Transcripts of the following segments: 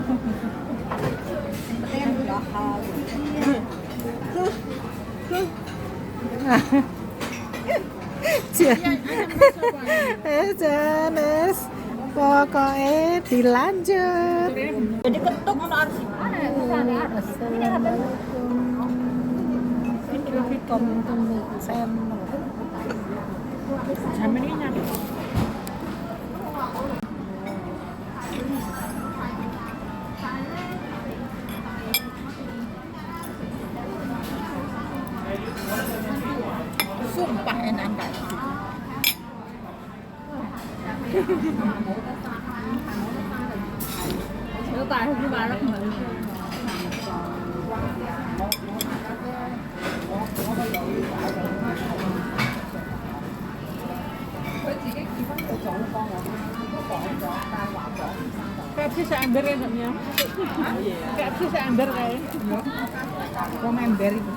Penting mahal. Janes, pokoknya dilanjut. Jadi ketuk ono harus mana ya? Harus. Ini apa? Assalamualaikum. Jam ini nyampe. Sumpah enak enggak? Nếu tài không đi bà rất mệt. KFC seember ya Mbaknya? KFC seember kayaknya. Mau ember itu.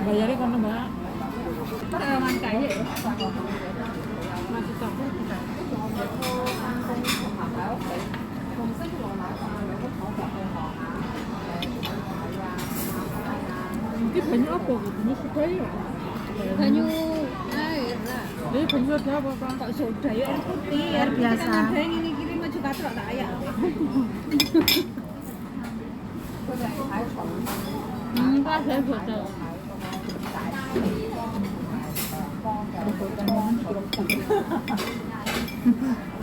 Bayarnya kono Mbak. Mangkai ya. Masih campur kita. Ini banyu apa gitu? Banyu soda ya? Banyu air lah. Ini banyu soda apa Pak? Kok soda ya air putih. Air biasa. Ada yang ini kirim maju katrok tak ayak. Pas ya soda.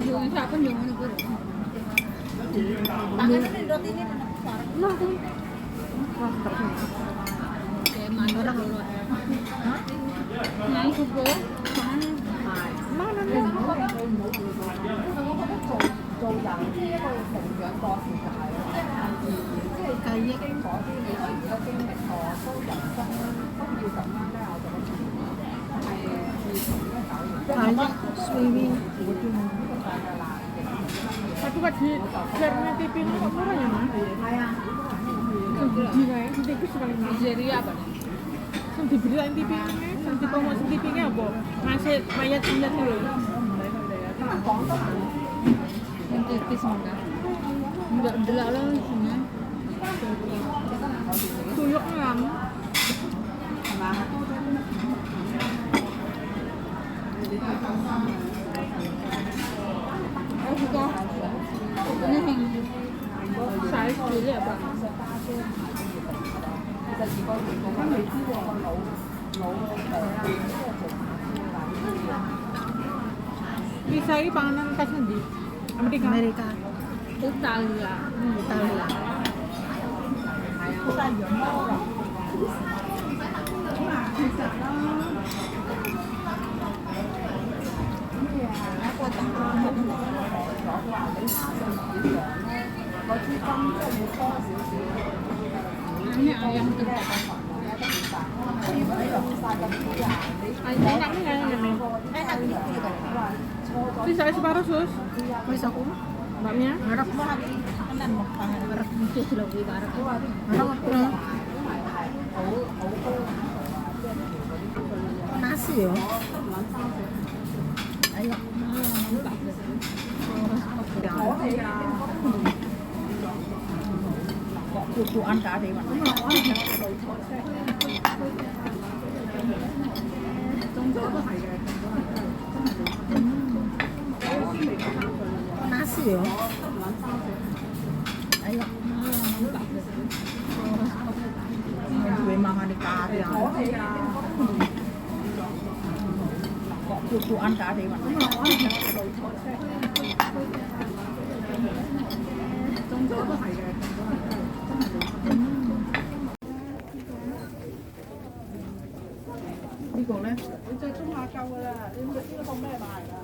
Yung sa akin yung ano ko. Tangan ini roti ini Nah, tuh. kayak mana orang dulu. Nah, itu po. Mana nih? 做人呢一個成長過程就係即係經過啲你自己嘅經歷過，都人生都要咁樣咧，我就覺得係自從呢個9年，即係乜 swimming. 呢個世界難嘅。 Tapi pas di Jerman TV ini kok murah ya Mas? 係啊， Yang biji kayak, yang TV sekali Mas. Nigeria apa nih? Yang diberitain TV ini, yang dipromosi TV ini apa? Ngasih mayat-mayat itu loh. Yang tipis mana? Enggak delak lah isinya. Tuyuk kan? Oh, suka. Ini yang Size dulu ya Pak? 其實如果你知道個腦病啊，即係做Bisa ini panganan khas di Amerika. Amerika, Italia. Italia. 好晒養貓啊！其實啦，一個打咗話你30以上咧，個資金即係要多少少。 Ini ayam tengah. Enak nih kayaknya nih. Enak gitu kan. Bisa separuh sus. Wis aku Mbaknya? ngarep Enak mau pangan merek itu sudah beli barang. ngarep nasi yo. Ayo. Đồ ăn cá đấy bạn. Nasi yo. Ayo. Gue mangan ikan ya. Đồ ăn cá đấy bạn. Đi cùng lên. Đi chơi trung hoa câu rồi là đi chơi không mê bài là.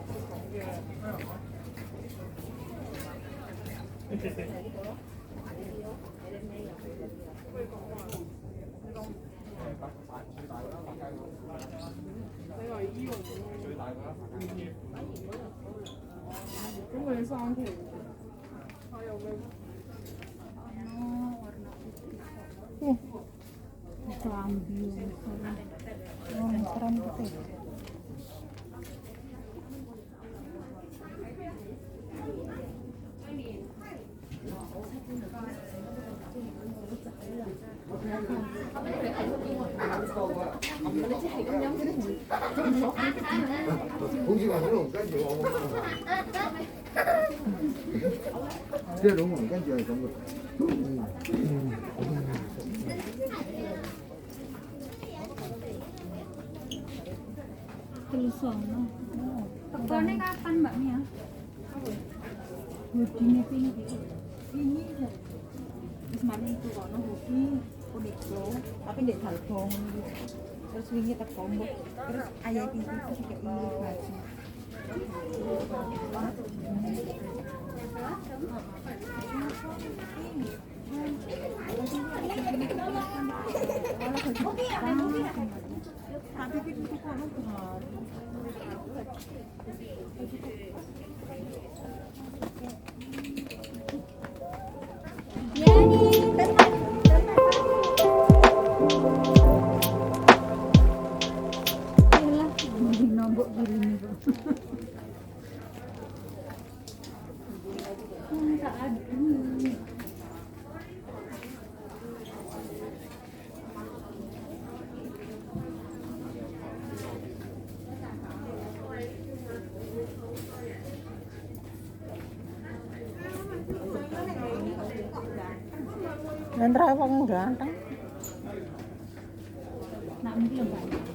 不同的。你話醫用最大嗰一咁佢哋3期，還有咩？ Itu ambil. Oh, keren gitu. Dia đúng rồi, cái trời cũng được. Tulisannya. Tekannya kapan Mbak Mia? Hodine tinggi. Ini loh. Wis mari itu kono hobi unik loh, tapi ndek dalbong. Terus wingi teko mbok. Terus ayah iki terus kayak ini baju. Nombok gini nih, Bang. Yang terakhir ganteng. Nak mungkin Mbak.